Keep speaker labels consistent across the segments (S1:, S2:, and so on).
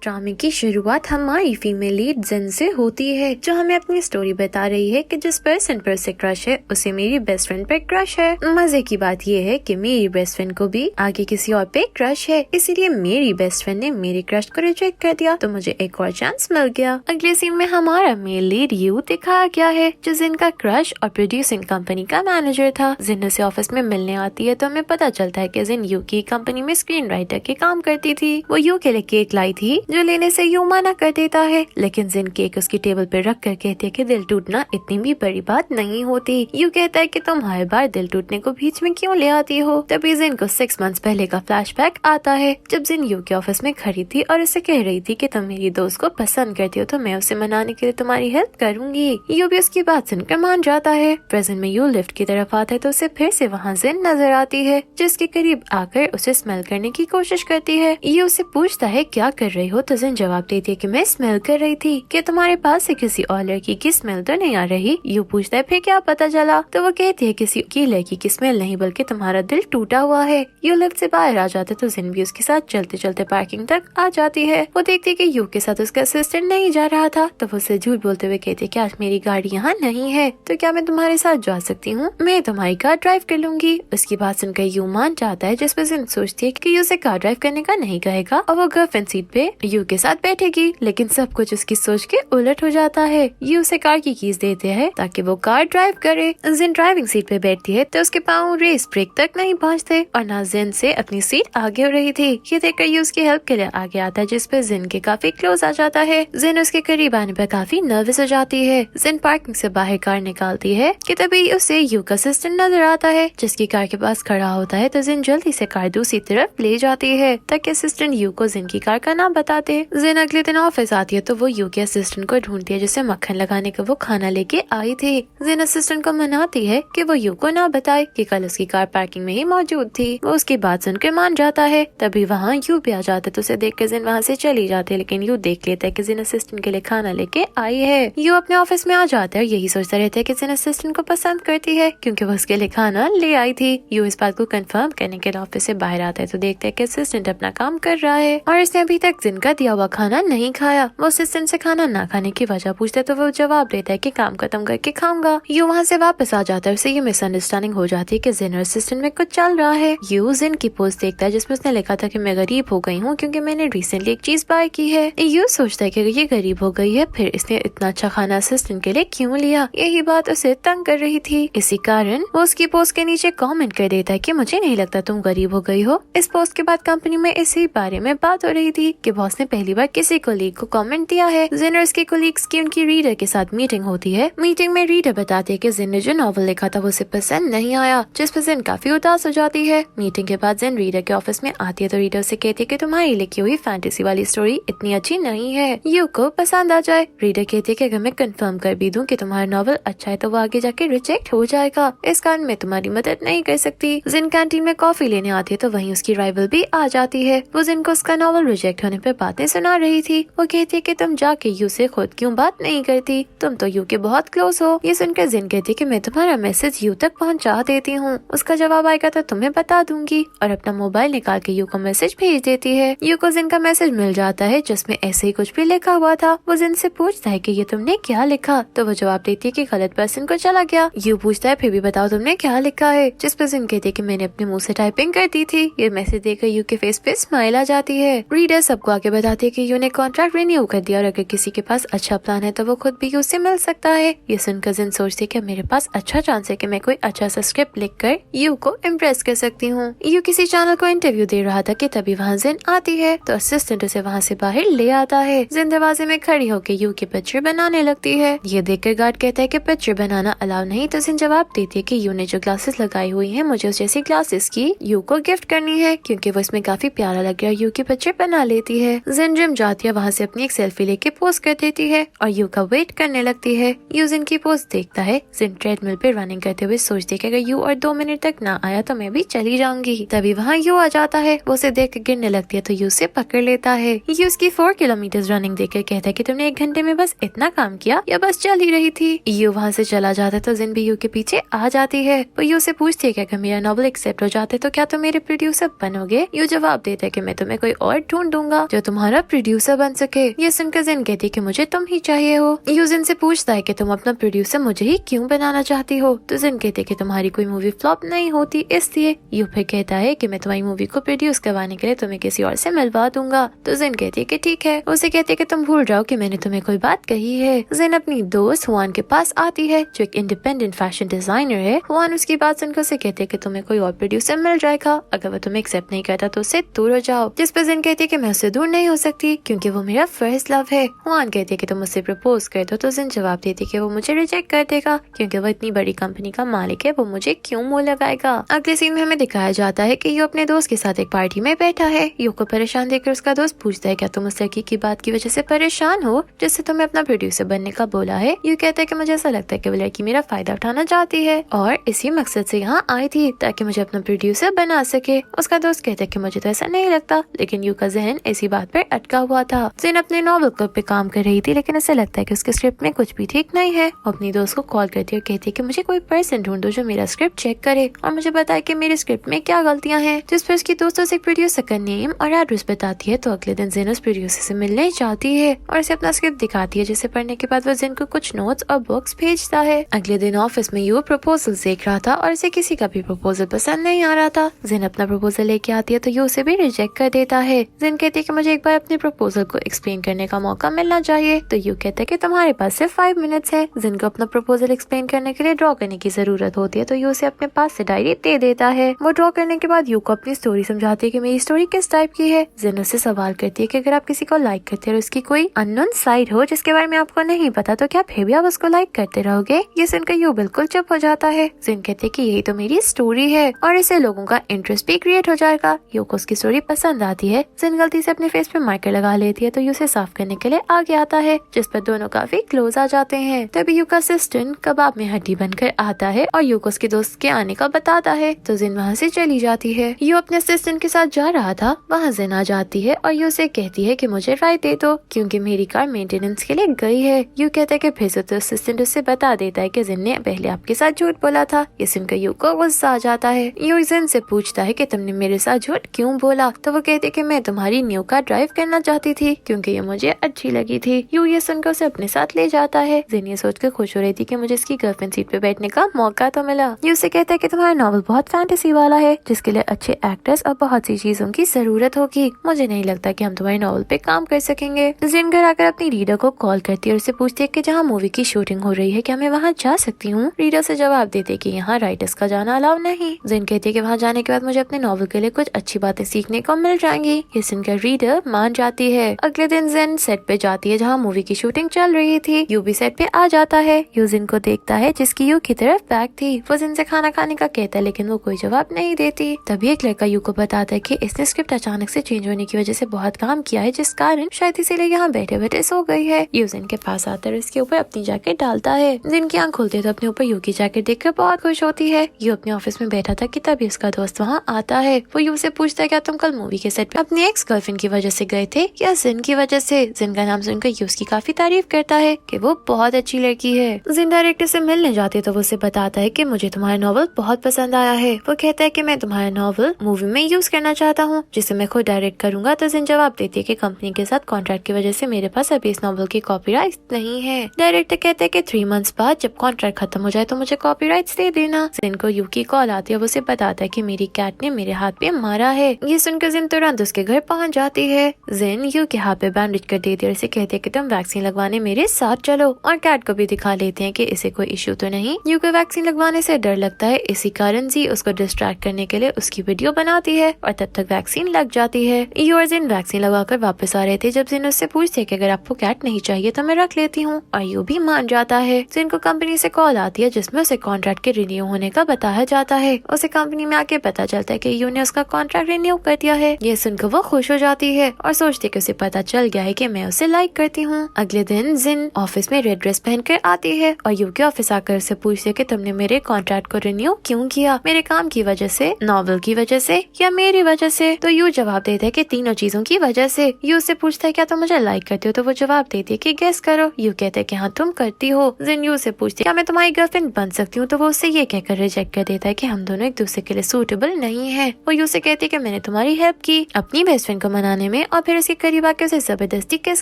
S1: ड्रामे की शुरुआत हमारी फीमेल लीड जिन से होती है, जो हमें अपनी स्टोरी बता रही है कि जिस पर्सन पर उसे क्रश है उसे मेरी बेस्ट फ्रेंड पर क्रश है। मजे की बात ये है कि मेरी बेस्ट फ्रेंड को भी आगे किसी और पे क्रश है, इसीलिए मेरी बेस्ट फ्रेंड ने मेरे क्रश को रिजेक्ट कर दिया तो मुझे एक और चांस मिल गया। अगले सीन में हमारा मेल लीड यू दिखाया गया है, जो जिन का क्रश और प्रोड्यूसिंग कंपनी का मैनेजर था। जिन उसे ऑफिस में मिलने आती है तो हमें पता चलता है कि जिन यू की कंपनी में स्क्रीन राइटर के काम करती थी। वो यू के लिए केक लाई थी जो लेने से यू मना कर देता है, लेकिन जिन केक उसकी टेबल पर रख कर कहती है कि दिल टूटना इतनी भी बड़ी बात नहीं होती। यू कहता है कि तुम हर बार दिल टूटने को बीच में क्यों ले आती हो। तभी जिन को 6 मंथ्स पहले का फ्लैशबैक आता है, जब जिन यू के ऑफिस में खड़ी थी और उसे कह रही थी कि तुम मेरी दोस्त को पसंद करती हो तो मैं उसे मनाने के लिए तुम्हारी हेल्प करूंगी। यू भी उसकी बात सुनकर मान जाता है। प्रेजेंट में यू लिफ्ट की तरफ आता है तो उसे फिर से वहाँ जिन नजर आती है, जिसके करीब आकर उसे स्मेल करने की कोशिश करती है। यू उससे पूछता है क्या कर रही हो, तो जिन जवाब देती है कि मैं स्मेल कर रही थी, कि तुम्हारे पास से किसी और लड़की की स्मेल तो नहीं आ रही। यू पूछता है फिर क्या पता चला, तो वो कहती है किसी की लड़की की स्मेल नहीं बल्कि तुम्हारा दिल टूटा हुआ है। यू लिफ्ट से बाहर आ जाते तो जिन भी उसके साथ चलते चलते पार्किंग तक आ जाती है। वो देखती है कि यू के साथ उसका असिस्टेंट नहीं जा रहा था, तो वो उसे झूठ बोलते हुए कहती है कि आज मेरी गाड़ी यहाँ नहीं है, तो क्या मैं तुम्हारे साथ जा सकती हूँ, मैं तुम्हारी कार ड्राइव कर लूंगी। उसकी बात सुनकर यू मान जाता है, जिस पर जिन सोचती है कि यू उसे कार ड्राइव करने का नहीं कहेगा और वो गर्लफ्रेंड सीट पे यू के साथ बैठेगी, लेकिन सब कुछ उसकी सोच के उलट हो जाता है। यू उसे कार की कीज देते हैं ताकि वो कार ड्राइव करे। जिन ड्राइविंग सीट पे बैठती है तो उसके पाँव रेस ब्रेक तक नहीं पहुँचते और ना जिन से अपनी सीट आगे हो रही थी। ये देखकर यू उसकी हेल्प के लिए आगे आता है, जिस पे जिन के काफी क्लोज आ जाता है। जिन उसके करीब आने पर काफी नर्वस हो जाती है। जिन पार्किंग से बाहर कार निकालती है कि तभी उसे यू का असिस्टेंट नजर आता है, जिसकी कार के पास खड़ा होता है। तो जिन जल्दी से कार दूसरी तरफ ले जाती है ताकि असिस्टेंट यू को जिन की कार का नाम बताते। जिन अगले दिन ऑफिस आती है तो वो यू के असिस्टेंट को ढूंढती है, जिसे मक्खन लगाने का वो खाना लेके आई थी। जिन असिस्टेंट को मनाती है कि वो यू को ना बताए कि कल उसकी कार पार्किंग में ही मौजूद थी। वो उसकी बात सुनकर मान जाता है। तभी वहाँ यू भी आ जाता है तो उसे देख कर जिन वहाँ से चली जाती है, लेकिन यू देख लेता है कि जिन असिस्टेंट के लिए खाना लेके आई है। यू अपने ऑफिस में आ जाता है और यही सोचता रहता है कि जिन असिस्टेंट को पसंद करती है, क्योंकि वो उसके लिए खाना ले आई थी। यू इस बात को कंफर्म करने के लिए ऑफिस से बाहर आता है तो देखता है कि असिस्टेंट अपना काम कर रहा है और इसने अभी तक जिन का दिया हुआ खाना नहीं खाया। वो असिस्टेंट से खाना ना खाने की वजह पूछता है तो वो जवाब देता है कि काम खत्म करके खाऊंगा। यू वहाँ से वापस आ जाता है। उसे ये मिसअंडरस्टैंडिंग हो जाती है कि जिन और असिस्टेंट में कुछ चल रहा है। यू जिन की पोस्ट देखता है जिसमें उसने लिखा था कि मैं गरीब हो गई हूँ क्योंकि मैंने रिसेंटली एक चीज बाय की है। यू सोचता है कि ये गरीब हो गई है, फिर इसने इतना अच्छा खाना असिस्टेंट के लिए क्यों लिया। यही बात उसे तंग कर रही थी। इसी कारण वो उसकी पोस्ट के नीचे कमेंट कर देता है कि मुझे नहीं लगता तुम गरीब हो गई हो। इस पोस्ट के बाद कंपनी में इसी बारे में बात हो रही थी कि बॉस ने पहली बार किसी कोलीग को कमेंट दिया है। जिन और उसके कोलीग्स की उनकी रीडर के साथ मीटिंग होती है। मीटिंग में रीडर बताते है कि जिन ने जो नॉवल लिखा था वो उसे पसंद नहीं आया, जिस पर जिन काफी उदास हो जाती है। मीटिंग के बाद जिन रीडर के ऑफिस में आती है तो रीडर से कहती है कि तुम्हारी लिखी हुई फैंटेसी वाली स्टोरी इतनी अच्छी नहीं है, यू को पसंद आ जाए। रीडर कहती है कि अगर मैं कंफर्म कर भी दूं कि तुम्हारा नॉवल अच्छा है तो वो आगे जाके रिजेक्ट हो जाएगा, इस कारण मैं तुम्हारी मदद नहीं कर सकती। जिन कैंटीन में कॉफी लेने आती है तो वहीं उसकी राइवल भी आ जाती है। वो जिन को उसका नॉवल रिजेक्ट होने पर बातें सुना रही थी। वो कहती है कि तुम जाके यू से खुद क्यों बात नहीं करती, तुम तो यू के बहुत क्लोज हो। ये सुनकर जिन कहती है कि मैं तुम्हारा मैसेज यू तक पहुंचा देती हूँ, उसका जवाब आएगा तो तुम्हें बता दूंगी, और अपना मोबाइल निकाल के यू को मैसेज भेज देती है। यू को जिन का मैसेज मिल जाता है जिसमें ऐसे ही कुछ भी लिखा हुआ था। वो जिन से पूछता है कि ये तुमने क्या लिखा, तो वो जवाब देती है कि गलत पर्सन को चला गया। यू पूछता है फिर भी बताओ तुमने क्या लिखा है, जिस पर जिन कहती है कि मैंने अपने मुंह से टाइपिंग कर दी थी। ये मैसेज देखकर यू के फेस पे स्माइल आ जाती है। रीडर सबको आगे बताती है कि यू ने कॉन्ट्रैक्ट रिन्यू कर दिया और अगर किसी के पास अच्छा प्लान है तो वो खुद भी यू से मिल सकता है। ये सुनकर जिन सोचती है कि मेरे पास अच्छा चांस है कि मैं कोई अच्छा सा स्क्रिप्ट लिखकर यू को इम्प्रेस कर सकती हूँ। यू किसी चैनल को इंटरव्यू दे रहा था कि तभी वहाँ जिन आती है तो असिस्टेंट उसे वहाँ से बाहर ले आता है। जिन दरवाजे में खड़ी होकर यू की पिक्चर बनाने लगती है। ये देखकर गार्ड कहता है कि पिक्चर बनाना अलाउ नहीं, तो जिन जवाब देती है कि यू ने जो ग्लासेस लगाई हुई है मुझे उस जैसी ग्लासेस की यू को गिफ्ट करनी है, क्योंकि वो इसमें काफी प्यारा लग रहा है। यू की पिक्चर बना लेती है। जिन जिम जाती है, वहाँ से अपनी एक सेल्फी लेके पोस्ट कर देती है और यू का वेट करने लगती है। यू जिन की पोस्ट देखता है। जिन ट्रेडमिल पे रनिंग करते हुए सोचती है कि अगर यू और 2 मिनट तक ना आया तो मैं भी चली जाऊंगी। तभी वहाँ यू आ जाता है। वो उसे देख गिरने लगती है तो यू से पकड़ लेता है। यू उसकी 4 किलोमीटर रनिंग देखकर कहता है कि तुमने 1 घंटे में बस इतना काम किया या बस चल ही रही थी। यू वहाँ से चला जाता है तो जिन भी यू के पीछे आ जाती है। वो यू से पूछती है कि अगर मेरा नॉवल एक्सेप्ट हो जाते तो क्या तुम मेरे प्रोड्यूसर बनोगे। यू जवाब देता है कि मैं तुम्हें कोई और ढूंढ दूंगा जो तुम्हारा प्रोड्यूसर बन सके। ये सुनकर जिन कहती है कि मुझे तुम ही चाहिए हो। यू जिन से पूछता है कि तुम अपना प्रोड्यूसर मुझे ही क्यों बनाना चाहती हो। तो जिन कहती है कि तुम्हारी कोई मूवी फ्लॉप नहीं होती इसलिए। यू फिर कहता है कि मैं तुम्हारी मूवी को प्रोड्यूस करवाने के लिए तुम्हें किसी और से मिलवा दूंगा। तो जिन कहती है कि ठीक है। उसे कहती है कि तुम भूल जाओ कि मैंने तुम्हें कोई बात कही है। जिन अपनी दोस्त हुआन के पास आती है जो एक इंडिपेंडेंट फैशन डिजाइनर है। हुआन उसकी बात सुनकर उसे कहते है कि तुम्हें कोई और प्रोड्यूसर मिल जाएगा, अगर वो तुम्हें एक्सेप्ट नहीं करता तो उससे दूर हो जाओ। जिस पर जिन कहती है कि मैं उससे दूर नहीं हो सकती क्योंकि वो मेरा फर्स्ट लव है। हुआन कहती है कि तुम मुझसे प्रपोज कर दो। तो जिन जवाब देती है कि वो मुझे रिजेक्ट कर देगा क्योंकि वो इतनी बड़ी कंपनी का मालिक है, वो मुझे क्यों मुंह लगाएगा। अगले सीन में हमें दिखाया जाता है कि यू अपने दोस्त के साथ एक पार्टी में बैठा है। यू को परेशान देखकर उसका दोस्त पूछता है क्या तुम उस लड़की की बात की वजह से परेशान हो जिससे तुम्हें अपना प्रोड्यूसर बनने का बोला है। यू कहता है कि मुझे ऐसा लगता है कि वो लड़की मेरा फायदा उठाना चाहती है और इसी मकसद से यहाँ आई थी ताकि मुझे अपना प्रोड्यूसर बना सके। उसका दोस्त कहता है कि मुझे तो ऐसा नहीं लगता, लेकिन यू का जहन इसी बात पर अटका हुआ था। जिन अपने नॉवल पे काम कर रही थी लेकिन उसे लगता है कि उसके स्क्रिप्ट में कुछ भी ठीक नहीं है। वो अपनी दोस्त को कॉल करती है और कहती है कि मुझे कोई पर्सन ढूंढो जो मेरा स्क्रिप्ट चेक करे और मुझे बताए कि मेरे स्क्रिप्ट में क्या गलतियां हैं। जिस पर उसकी दोस्तों से प्रोड्यूसर का नेम और एड्रेस बताती है। तो अगले दिन जिन उस प्रोड्यूसर से मिलने जाती है और उसे अपना स्क्रिप्ट दिखाती है जिसे पढ़ने के बाद वो जिन को कुछ नोट्स और बुक्स भेजता है। अगले दिन ऑफिस में यू प्रपोजल देख रहा था और इसे किसी का भी प्रपोजल पसंद नहीं आ रहा था। जिन अपना प्रपोजल लेके आती है तो यू उसे भी रिजेक्ट कर देता है। जिन कहती है कि मुझे एक बार अपने प्रपोजल को एक्सप्लेन करने का मौका मिलना चाहिए। तो यू कहता है कि तुम्हारे पास सिर्फ 5 मिनट्स है। जिन को अपना प्रपोजल एक्सप्लेन करने के लिए ड्रॉ करने की जरूरत होती है तो यू उसे अपने पास से डायरी दे देता है। वो ड्रॉ करने के बाद यू को अपनी स्टोरी समझाती है कि मेरी स्टोरी किस टाइप की है। जिन उससे सवाल करती है कि अगर आप किसी को लाइक करते हो और उसकी कोई अननोन साइड हो जिसके बारे में आपको नहीं पता तो क्या फिर भी आप उसको लाइक करते रहोगे। ये सुनकर यू बिल्कुल चुप हो जाता है। जिन कहते कि यही तो मेरी स्टोरी है और इससे लोगों का इंटरेस्ट भी क्रिएट हो जाएगा। यू को उसकी स्टोरी पसंद आती है। जिन गलती से अपने फेस पे मार्कर लगा लेती है तो यू उसे साफ करने के लिए आगे आता है जिस पर दोनों काफी क्लोज आ जाते हैं। तभी यू का असिस्टेंट कबाब में हड्डी बनकर आता है और यू को उसके दोस्त के आने का बताता है। तो जिन वहाँ से चली जाती है। यू अपने असिस्टेंट के साथ जा रहा था, वहाँ जिन आ जाती है और यू से कहती है कि मुझे राइड दे दो क्योंकि मेरी कार मेंटेनेंस के लिए गई है। यू कहता है कि फिर से तो असिस्टेंट उससे बता देता है कि जिन ने पहले आपके साथ झूठ बोला था। ये सुनकर यू को गुस्सा आ जाता है। यू जिन से पूछता है कि तुमने मेरे साथ झूठ क्यों बोला। तो वो कहते कि मैं तुम्हारी न्यू कार ड्राइव करना चाहती थी क्योंकि ये मुझे अच्छी लगी थी। यू ये सुनकर उसे अपने साथ ले जाता है। जिन ये सोचकर खुश हो रही थी कि मुझे इसकी गर्लफ्रेंड सीट पे बैठने का मौका तो मिला। यू से कहता है कि तुम्हारा नॉवल बहुत फैंटेसी वाला है जिसके लिए अच्छे एक्टर्स और बहुत सी चीजों की जरूरत होगी। मुझे नहीं लगता कि हम तुम्हारे नॉवल पे काम कर सकेंगे। जिन घर आकर अपनी रीडर को कॉल करती है और उसे पूछती है कि जहाँ मूवी की शूटिंग हो रही है क्या मैं वहाँ जा सकती हूँ। रीडर से जवाब देते कि यहाँ राइटर्स का जाना अलाउ नहीं। जिन कहती है कि वहाँ जाने के बाद मुझे अपने नॉवल के लिए कुछ अच्छी बातें सीखने को मिल जाएंगी। ये सुनकर रीडर मान जाती है। अगले दिन जिन सेट पे जाती है जहाँ मूवी की शूटिंग चल रही थी। यू भी सेट पे आ जाता है। यू जिन को देखता है जिसकी यू की तरफ बैग थी। वो जिन से खाना खाने का कहता है लेकिन वो कोई जवाब नहीं देती। तभी एक लड़का यू को बताता है कि इसने स्क्रिप्ट अचानक से चेंज होने की वजह से बहुत काम किया है जिस कारण शायद इसीलिए यहाँ बैठे बैठे सो गई है। यू जिन के पास आता है, इसके ऊपर अपनी जैकेट डालता है। जिन की आंख खुलती है तो अपने ऊपर यू की जैकेट देखकर बहुत खुश होती है। यू अपने ऑफिस में बैठा था कि तभी उसका दोस्त वहाँ आता है। वो यू से पूछता है क्या तुम कल मूवी के सेट पे अपनी एक्स गर्लफ्रेंड की वजह से गए थे या जिन की वजह से। जिन का नाम सुनकर यू उसकी काफी तारीफ करता है कि वो बहुत अच्छी लड़की है। जिन डायरेक्टर से मिलने जाती है तो वो उसे बताता है कि मुझे तुम्हारा नॉवल बहुत पसंद आया है। वो कहता है कि मैं तुम्हारा नॉवल मूवी में यूज करना चाहता हूँ जिसे मैं खुद डायरेक्ट करूंगा। तो जिन जवाब देती है कि कंपनी के साथ कॉन्ट्रैक्ट की वजह से मेरे पास अभी इस नॉवल की कॉपीराइट नहीं है। डायरेक्टर कहते हैं कि 3 मंथ्स बाद जब कॉन्ट्रैक्ट खत्म हो जाए तो मुझे कॉपीराइट्स दे देना। जिन को यू की कॉल आती है, वो उसे बताता है कि मेरी कैट ने मेरे हाथ पे मारा है। ये सुनकर जिन तुरंत उसके घर पहुंच जाती है। जिन यू के हाथ पे बैंडेज कर देती है और इसे कहते हैं कि तुम वैक्सीन लगवाने मेरे साथ चलो और कैट को भी दिखा लेते हैं कि इसे कोई इश्यू तो नहीं। यू को वैक्सीन लगवाने से डर लगता है, इसी कारण जी उसको डिस्ट्रैक्ट करने के लिए उसकी वीडियो बनाती है और तब तक वैक्सीन लग जाती है। यू और जिन वैक्सीन लगाकर वापस आ रहे थे जब जिन उससे पूछते हैं कि अगर आपको कैट नहीं चाहिए तो मैं रख लेती हूँ और यू भी मान जाता है। जिन को कंपनी से कॉल आती है जिसमें उसे कॉन्ट्रैक्ट के रिन्यू होने का बताया जाता है। उसे कंपनी में आके पता चलता है कि यू ने उसका कॉन्ट्रैक्ट रिन्यू कर दिया है। ये सुनकर वो खुश हो जाती है और सोचती है कि उसे पता चल गया है कि मैं उसे लाइक करती हूँ। अगले दिन जिन ऑफिस में रेड ड्रेस पहनकर आती है और यू के ऑफिस आकर उसे पूछती है कि तुमने मेरे कॉन्ट्रैक्ट को रिन्यू क्यों किया, मेरे काम की वजह से, नॉवल की वजह से या मेरी वजह से। तो यू जवाब देता है कि तीनों चीजों की वजह से। यू से पूछता है क्या तुम मुझे लाइक करती हो, तो वो जवाब देती है कि गेस करो। यू कहते हैं कि हाँ तुम करती हो। जिन यू से पूछती है क्या मैं तुम्हारी गर्लफ्रेंड बन सकती हूँ, तो वो उससे ये कहकर रिजेक्ट कर देता है कि हम दोनों एक दूसरे के लिए सूटेबल नहीं है। वो यू से कहती है कि मैंने तुम्हारी हेल्प की अपनी बेस्ट फ्रेंड को मनाने में है और फिर उसके करीब आके उसे जबरदस्ती किस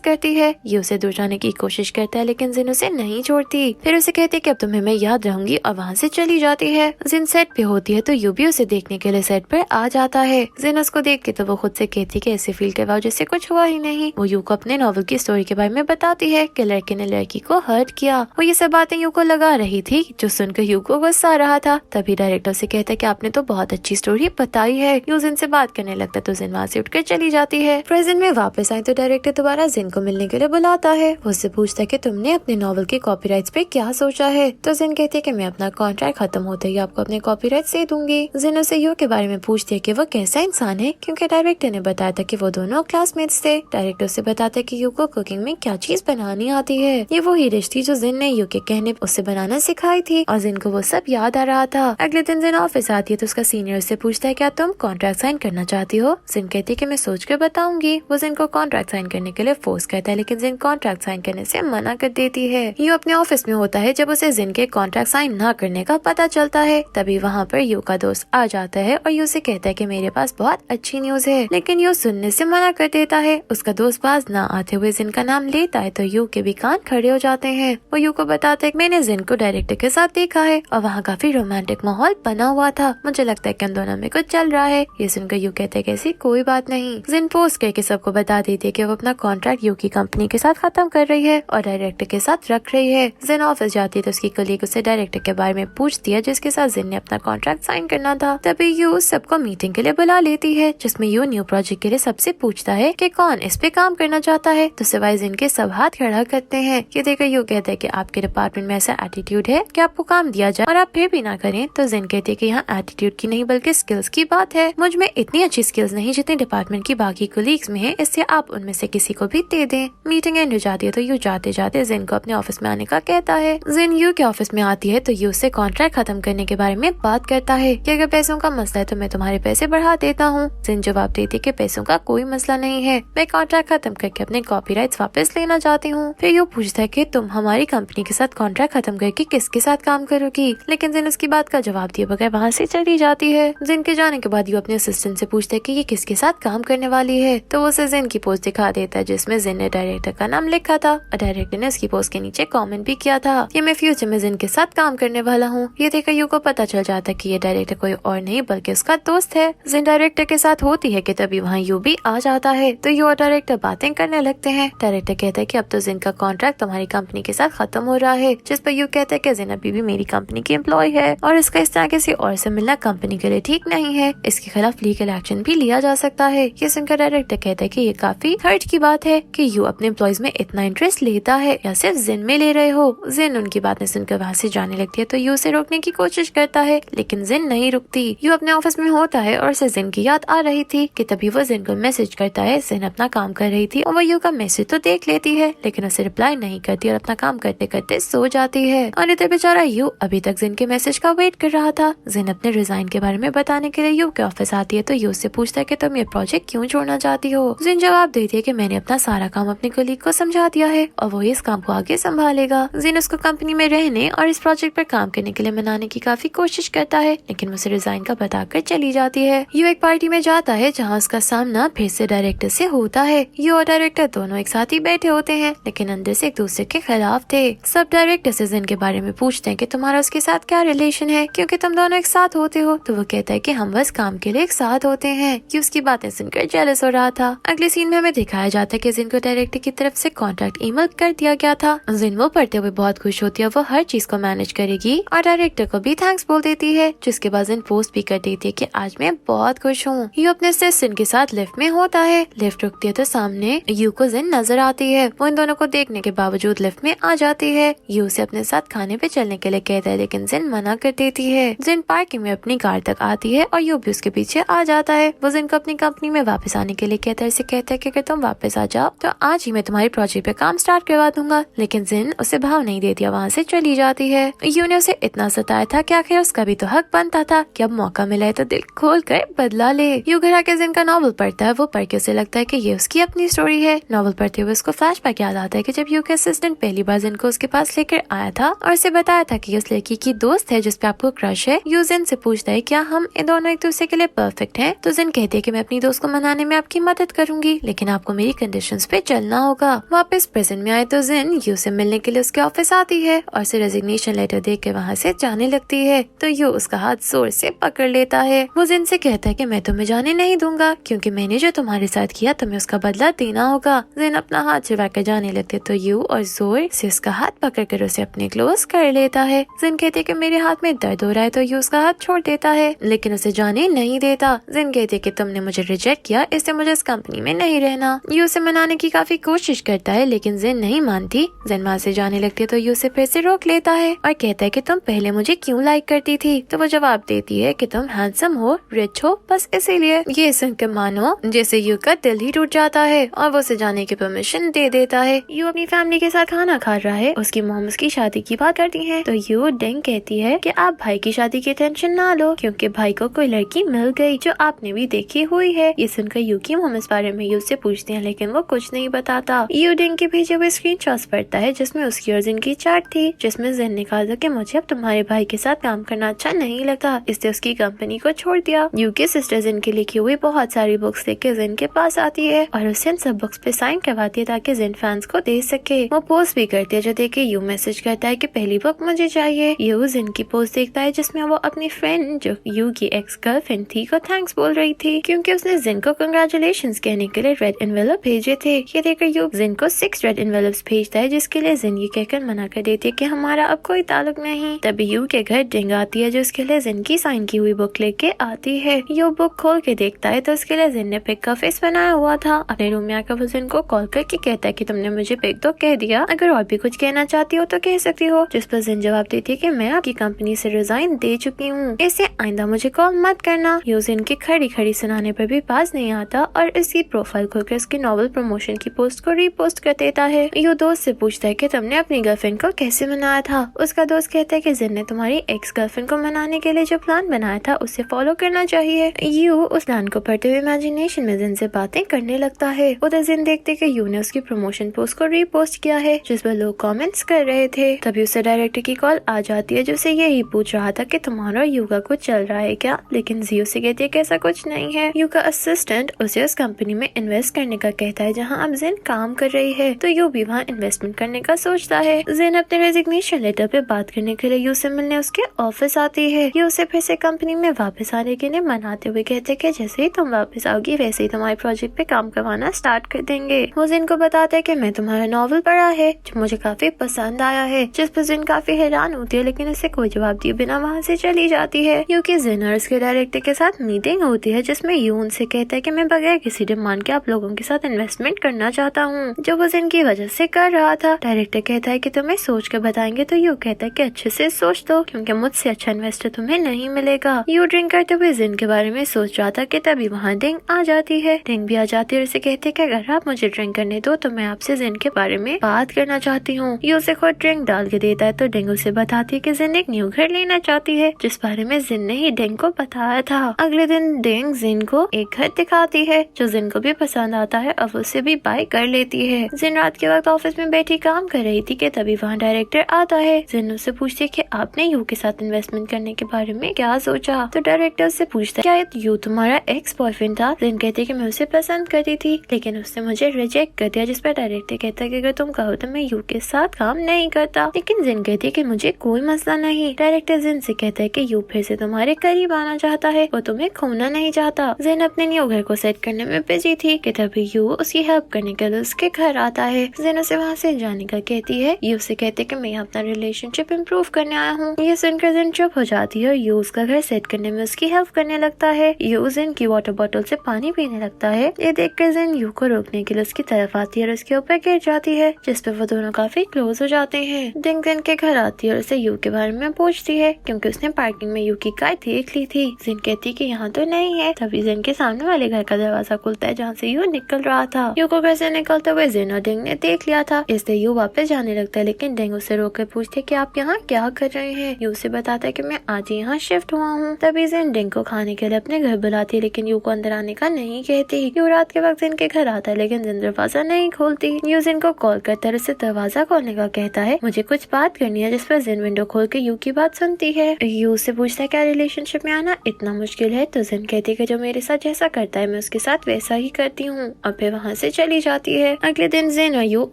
S1: करती है। ये उसे दूर जाने की कोशिश करता है लेकिन जिन उसे नहीं छोड़ती। फिर उसे कहती है कि अब तुम्हें मैं याद रहूंगी और वहाँ से चली जाती है। जिन सेट पे होती है तो यू भी उसे देखने के लिए सेट पर आ जाता है। जिन उसको देख के तो वो खुद से कहती है कि ऐसे फील करवाओ जैसे कुछ हुआ ही नहीं। वो यू को अपने नॉवल की स्टोरी के बारे में बताती है कि लड़के ने लड़की को हर्ट किया। वो ये सब बातें यू को लगा रही थी जो सुनकर यू को गुस्सा आ रहा था। तभी डायरेक्टर से कहता है कि आपने तो बहुत अच्छी स्टोरी बताई है। यू जिन से बात करने लगता तो जिन वहाँ से उठकर चली जाती है। प्रेजेंट में वापस आए तो डायरेक्टर दोबारा जिन को मिलने के लिए बुलाता है। वो उससे पूछता है कि तुमने अपने नॉवल के कॉपीराइट्स पे क्या सोचा है। तो जिन कहती है कि मैं अपना कॉन्ट्रैक्ट खत्म होते ही आपको अपने कॉपीराइट्स दे दूंगी। जिन उसे यू के बारे में पूछती है कि वो कैसा इंसान है क्योंकि डायरेक्टर ने बताया था कि वो दोनों क्लासमेट्स थे। डायरेक्टर से बताता है कि यू को कुकिंग में क्या चीज बनानी आती है। ये वही डिश थी जो जिन ने यू के कहने उससे बनाना सिखाई थी और जिन को वो सब याद आ रहा था। अगले दिन जिन ऑफिस आती है तो उसका सीनियर उससे पूछता है क्या तुम कॉन्ट्रैक्ट साइन करना चाहती हो। जिन कहती है कि मैं सोच कर बताऊंगी। वो जिन को कॉन्ट्रैक्ट साइन करने के लिए फोर्स करता है लेकिन जिन कॉन्ट्रैक्ट साइन करने से मना कर देती है। यू अपने ऑफिस में होता है जब उसे जिन के कॉन्ट्रैक्ट साइन न करने का पता चलता है। तभी वहाँ पर यू का दोस्त आ जाता है और यू से कहता है कि मेरे पास बहुत अच्छी न्यूज है लेकिन यू सुनने से मना कर देता है। उसका दोस्त पास न आते हुए जिन का नाम लेता है तो यू के भी कान खड़े हो जाते हैं। वो यू को बताता है कि मैंने जिन को डायरेक्टर के साथ देखा है और वहाँ काफी रोमांटिक माहौल बना हुआ था। मुझे लगता है कि उन दोनों में कुछ चल रहा है। ये सुनकर यू कहते हैं कि ऐसी कोई बात नहीं। जिन पोस्ट करके सबको बता देती है कि वो अपना कॉन्ट्रैक्ट यू की कंपनी के साथ खत्म कर रही है और डायरेक्टर के साथ रख रही है। जिन ऑफिस जाती है तो उसकी कलीग उसे डायरेक्टर के बारे में पूछती है जिसके साथ जिन ने अपना कॉन्ट्रैक्ट साइन करना था। तभी यू सबको मीटिंग के लिए बुला लेती है जिसमें यू न्यू प्रोजेक्ट के लिए सबसे पूछता है कि कौन इस पे काम करना चाहता है। तो सिवाय जिन के सब हाथ खड़ा करते हैं। ये देखकर यू कहता है कि आपके डिपार्टमेंट में ऐसा एटीट्यूड है कि आपको काम दिया जाए और आप फिर भी ना करें। तो जिन कहते हैं कि यहाँ एटीट्यूड की नहीं बल्कि स्किल्स की बात है। मुझ में इतनी अच्छी स्किल्स नहीं जितनी डिपार्टमेंट की बाकी कोलीग्स में है, इससे आप उनमें से किसी को भी दे दें। मीटिंग एंड हो जाती है तो यू जाते जाते जिन को अपने ऑफिस में आने का कहता है। जिन यू के ऑफिस में आती है तो यू से कॉन्ट्रैक्ट खत्म करने के बारे में बात करता है कि अगर पैसों का मसला है तो मैं तुम्हारे पैसे बढ़ा देता हूँ। जिन जवाब देती है कि पैसों का कोई मसला नहीं है, मैं कॉन्ट्रैक्ट खत्म करके अपने कॉपीराइट्स वापस लेना चाहती हूँ। फिर यू पूछता है कि तुम हमारी कंपनी के साथ कॉन्ट्रैक्ट खत्म करके किसके साथ काम करोगी, लेकिन जिन उसकी बात का जवाब दिए बगैर वहाँ से चली जाती है। जिन के जाने के बाद यू अपने असिस्टेंट से पूछता है कि ये किसके साथ काम करने वाली है। तो वो उसे जिन की पोस्ट दिखा देता है जिसमें जिन ने डायरेक्टर का नाम लिखा था और डायरेक्टर ने उसकी पोस्ट के नीचे कमेंट भी किया था कि मैं फ्यूचर में जिन के साथ काम करने वाला हूँ। ये देखकर यू को पता चल जाता है कि ये डायरेक्टर कोई और नहीं बल्कि उसका दोस्त है। जिन डायरेक्टर के साथ होती है कि तभी वहाँ यू भी आ जाता है तो यू और डायरेक्टर बातें करने लगते हैं। डायरेक्टर कहता है कि अब तो जिन का कॉन्ट्रैक्ट तुम्हारी कंपनी के साथ खत्म हो रहा है, जिस पर यू कहता है कि जिन अभी भी मेरी कंपनी की एम्प्लॉय है और इसका इस तरह किसी और से मिलना कंपनी के लिए ठीक नहीं है। इसके खिलाफ लीगल एक्शन भी लिया जा सकता है। ये सुनकर डायरेक्टर कहता है कि ये काफी हर्ट की बात है कि यू अपने एम्प्लॉयज में इतना इंटरेस्ट लेता है या सिर्फ जिन में ले रहे हो। जिन उनकी बातें सुनकर वहाँ से जाने लगती है तो यू उसे रोकने की कोशिश करता है लेकिन जिन नहीं रुकती। यू अपने ऑफिस में होता है और उसे जिन की याद आ रही थी कि तभी वो जिन को मैसेज करता है। जिन अपना काम कर रही थी और वो यू का मैसेज तो देख लेती है लेकिन उसे रिप्लाई नहीं करती और अपना काम करते करते सो जाती है। और इधर बेचारा यू अभी तक जिन के मैसेज का वेट कर रहा था। जिन अपने रिजाइन के बारे में बताने के लिए यू के ऑफिस आती है तो यू से पूछता है कि तुम ये प्रोजेक्ट क्यों छोड़ना चाहती हो। जिन जवाब देती है कि मैंने अपना सारा काम अपने कलीग को समझा दिया है और वो इस काम को आगे संभालेगा। जिन उसको कंपनी में रहने और इस प्रोजेक्ट पर काम करने के लिए मनाने की काफी कोशिश करता है लेकिन उसे रिजाइन का बताकर चली जाती है। यू एक पार्टी में जाता है जहाँ उसका सामना फिर से डायरेक्टर से होता है। यू और डायरेक्टर दोनों एक साथ ही बैठे होते हैं लेकिन अंदर से एक दूसरे के खिलाफ थे। सब डायरेक्टर से जिन के बारे में पूछते हैं कि तुम्हारा उसके साथ क्या रिलेशन है क्योंकि तुम दोनों एक साथ होते हो। तो वो कहता है कि हम बस काम के लिए एक साथ होते हैं। कि उसकी बातें सुनकर जेलस हो रहा था। अगले सीन में हमें दिखाया जाता है कि जिन को डायरेक्टर की तरफ से कॉन्ट्रैक्ट ईमेल कर दिया गया था। जिन वो पढ़ते हुए बहुत खुश होती है, वो हर चीज को मैनेज करेगी और डायरेक्टर को भी थैंक्स बोल देती है। जिसके बाद जिन पोस्ट भी कर देती है कि आज मैं बहुत खुश हूँ। यू अपने सिस्टर के साथ लिफ्ट में होता है। लिफ्ट रुकती है तो सामने यू को जिन नजर आती है। वो इन दोनों को देखने के बावजूद लिफ्ट में आ जाती है। यू से अपने साथ खाने पे चलने के लिए कहता है लेकिन जिन मना कर देती है। जिन पार्किंग में अपनी कार तक आती है और यू भी उसके पीछे आ जाता है। वो जिन को अपनी कंपनी में वापस आने के लिए कहता है। इसे कहता है कि अगर तुम वापस आ जाओ तो आज ही मैं तुम्हारी प्रोजेक्ट पे काम स्टार्ट करवा दूंगा। लेकिन जिन उसे भाव नहीं देती, वहाँ से चली जाती है। यू ने उसे इतना सताया था कि आखिर उसका भी तो हक बनता था कि अब मौका मिला है तो दिल खोल कर बदला ले। यू घर आके जिन का नॉवल पढ़ता है। वो पढ़ के उसे लगता है कि ये उसकी अपनी स्टोरी है। नॉवल पढ़ते हुए उसको फ्लैशबैक याद आता है कि जब यू के असिस्टेंट पहली बार जिन को उसके पास लेकर आया था और उसे बताया था कि उस लड़की की दोस्त है जिस पे आपको क्रश है। यू जिन से पूछता है क्या हम दोनों एक दूसरे के लिए परफेक्ट हैं। तो जिन कहती है कि मैं अपनी दोस्त को मनाने में आपकी मदद करूंगी, लेकिन आपको मेरी कंडीशंस पे चलना होगा। वापस प्रेजेंट में आए तो जिन यू से मिलने के लिए उसके ऑफिस आती है और उसे रेजिग्नेशन लेटर देख के वहाँ से जाने लगती है तो यू उसका हाथ जोर से पकड़ लेता है। वो जिन से कहता है कि मैं तुम्हें जाने नहीं दूंगा, क्योंकि मैंने जो तुम्हारे साथ किया तुम्हें उसका बदला देना होगा। जिन अपना हाथ छुड़ा कर जाने लगते तो यू और जोर से उसका हाथ पकड़ कर उसे अपने क्लोज कर लेता है। जिन कहते कि मेरे हाथ में दर्द हो रहा है तो यू उसका हाथ छोड़ देता है, लेकिन उसे जाने नहीं देता। जिन कहते कि तुमने मुझे रिजेक्ट किया, इससे मुझे इस कंपनी में नहीं रहना। यू उसे मनाने की काफी कोशिश करता है, लेकिन जिन नहीं मानती। जिन वहाँ से जाने लगती है तो यू उसे फिर से रोक लेता है और कहता है कि तुम पहले मुझे क्यों लाइक करती थी। तो वो जवाब देती है कि तुम हैंडसम हो, रिच हो, बस इसीलिए। ये सुनकर मानो जैसे यू का दिल ही टूट जाता है और वो उसे जाने की परमिशन दे देता है। यू अपनी फैमिली के साथ खाना खा रहा है, उसकी मॉम उसकी शादी की बात करती है तो यू डेंग कहती है कि आप भाई की शादी की टेंशन ना लो, क्योंकि भाई को कोई लड़की मिल गई जो आपने भी देखी हुई है। ये सुनकर यू की मॉम इस बारे में यू से पूछती है, लेकिन वो कुछ नहीं बताता। यू डेंग के भेजे हुए स्क्रीनशॉट्स पढ़ता है जिसमें उसकी और जिन की चैट थी, जिसमें जिन ने कहा था कि मुझे अब तुम्हारे भाई के साथ काम करना अच्छा नहीं लगता, इसलिए उसकी कंपनी को छोड़ दिया। यू के सिस्टर जिन की लिखी हुई बहुत सारी बुक्स लेके जिन के पास आती है और उससे इन सब बुक्स पे साइन करवाती है ताकि जिन फैंस को दे सके। वो पोस्ट भी करती है जो देखे यू मैसेज करता है कि पहली बुक मुझे चाहिए। यू जिन की पोस्ट देखता है जिसमें वो अपनी फ्रेंड जो यू की एक्स गर्लफ्रेंड थी को थैंक्स बोल रही थी, क्योंकि उसने जिन को कंग्रेचुलेशंस कहने के लिए रेड एनवेलप भेजे थे। ये देखकर यू जिन को 6 रेड एनवेलप्स भेजता है, जिसके लिए जिन ये कहकर मना कर देती है कि हमारा अब कोई ताल्लुक नहीं। तभी यू के घर डिंग आती है जो उसके लिए जिन की साइन की हुई बुक लेके आती है। यू बुक खोल के देखता है तो उसके लिए जिन ने पिक का फेस बनाया हुआ था। अपने रूम में आकर वो जिन को कॉल करके कहता है कि तुमने मुझे पिक तो कह दिया, अगर और भी कुछ कहना चाहती हो तो कह सकती हो। जिस पर जिन जवाब देती है कि मैं आपकी कंपनी से रिजाइन दे चुकी हूँ, इससे आइंदा मुझे कॉल मत करना। यू जिन की खड़ी खड़ी सुनाने पर भी पास नहीं आता और इसकी प्रोफाइल खोलकर उसकी नॉवल प्रमोशन की पोस्ट को रीपोस्ट कर देता है। यू दोस्त से पूछता है कि तुमने अपनी गर्लफ्रेंड को कैसे मनाया था। उसका दोस्त कहता है कि जिन ने तुम्हारी एक्स गर्लफ्रेंड को मनाने के लिए जो प्लान बनाया था उसे फॉलो करना चाहिए। यू उस प्लान को पढ़ते हुए इमेजिनेशन में जिन से बातें करने लगता है। उधर जिन देखते कि यू ने उसकी प्रमोशन पोस्ट को रीपोस्ट किया है जिस पर लोग कमेंट्स कर रहे थे। तभी उसे डायरेक्टर की कॉल आ जाती है जो उसे यही पूछ रहा था कि तुम्हारा यू का कुछ चल रहा है क्या, लेकिन जियो से कहती है कि ऐसा कुछ नहीं है। यू का असिस्टेंट उसे उस कंपनी में इन्वेस्ट करने का कहता है जहाँ अब जिन काम कर रही है, तो यू भी वहाँ इन्वेस्टमेंट करने का सोचता है। जिन अपने रेजिग्नेशन लेटर पे बात करने के लिए यू से मिलने उसके ऑफिस आती है। यू उसे फिर से कंपनी में वापस आने के लिए मनाते हुए कहते कि जैसे ही तुम वापस आओगी वैसे ही तुम्हारे प्रोजेक्ट पे काम करवाना स्टार्ट कर देंगे। वो जिन को बताता है कि मैं तुम्हारा नॉवल पढ़ा है जो मुझे काफी पसंद आया है, जिस पर जिन काफी हैरान होती है, लेकिन उसे कोई जवाब दिए बिना वहाँ से चली जाती है। क्योंकि जिन और उसके डायरेक्टर के साथ मीटिंग होती है जिसमें यू उनसे कहता है कि मैं बगैर किसी डिमांड के आप लोगों के साथ इन्वेस्टमेंट करना चाहता हूँ, जो वो जिन की वजह से कर रहा था। डायरेक्टर कहता है कि तुम्हें सोच कर बताएंगे, तो यू कहता है कि अच्छे से सोच दो क्योंकि मुझसे अच्छा इन्वेस्टर तुम्हें नहीं मिलेगा। यू ड्रिंक करते हुए जिन के बारे में सोच रहा था कि तभी वहाँ डिंग आ जाती है। डिंग भी आ जाती है और उसे कहते हैं कि अगर आप मुझे ड्रिंक करने दो तो मैं आपसे जिन के बारे में बात करना चाहती हूँ। यू उसे खुद ड्रिंक डाल के देता है तो डिंग उसे बताती है कि जिन एक न्यू घर लेना चाहती है, जिस बारे में जिन ने ही डिंग को बताया था। अगले दिन डिंग जिन को एक घर दिखाती है जो जिन को भी पसंद आता है और उसे भी बाय कर लेती है। जिन रात के वक्त ऑफिस में बैठी काम कर रही थी कि तभी वहाँ डायरेक्टर आता है। जिन उससे पूछती है कि आपने यू के साथ इन्वेस्टमेंट करने के बारे में क्या सोचा, तो डायरेक्टर उससे पूछता है क्या यू तुम्हारा एक्स बॉयफ्रेंड था। जिन कहती है कि मैं उसे पसंद करती थी लेकिन उसने मुझे रिजेक्ट कर दिया, जिस पर डायरेक्टर कहता है कि अगर तुम कहो तो मैं यू के साथ काम नहीं करता, लेकिन जिन कहती है कि मुझे कोई मसला नहीं। डायरेक्टर जिन से कहता है कि यू फिर से तुम्हारे करीब आना चाहता है, वो तुम्हें खोना नहीं चाहता। जिन अपने न्यू घर को सेट करने में बिजी थी कि तभी यू उसकी हेल्प करने के लिए उसके घर आता है। जिन उसे वहाँ से जाने का कहती है। यू से कहते कि मैं अपना रिलेशनशिप इम्प्रूव करने आया हूँ। ये सुनकर जिन चुप हो जाती है और यू उसका घर सेट करने में उसकी हेल्प करने लगता है। यू जिन की वाटर बोतल से पानी पीने लगता है। ये देखकर जिन यू को रोकने के लिए उसकी तरफ आती है और उसके ऊपर गिर जाती है, जिस पे वो दोनों काफी क्लोज हो जाते हैं। डिंग जिन के घर आती है और उसे यू के बारे में पूछती है क्योंकि उसने पार्किंग में यू की कार देख ली थी। जिन कहती कि यहाँ तो नहीं है। तभी जिन के सामने वाले घर का दरवाजा खुलता है जहाँ से यू निकल रहा था। यू को घर से निकलते हुए जिन और डिंग ने देख लिया था, इसलिए यू वापस जाने लगता है, लेकिन डिंग उसे रोक कर पूछते कि आप यहाँ क्या कर रहे हैं। यू उसे बताता है कि मैं आज ही यहाँ शिफ्ट हुआ हूँ। तभी जिन डिंग को खाने के लिए अपने घर बुलाती है, लेकिन यू को अंदर आने का नहीं कहती। यू रात के वक्त जिन के घर आता है लेकिन जिन दरवाजा नहीं खोलती। यू जिन को कॉल करता है, उसे दरवाजा खोलने का कहता है, मुझे कुछ बात करनी है, जिस पर जिन विंडो खोल के यू की बात सुनती है। यू से पूछता है क्या रिलेशनशिप में आना इतना मुश्किल है, तो जिन कहती है कि जो मेरे साथ जैसा करता है मैं उसके साथ साथ वैसा ही करती हूँ और फिर वहाँ से चली जाती है। अगले दिन जिन और यू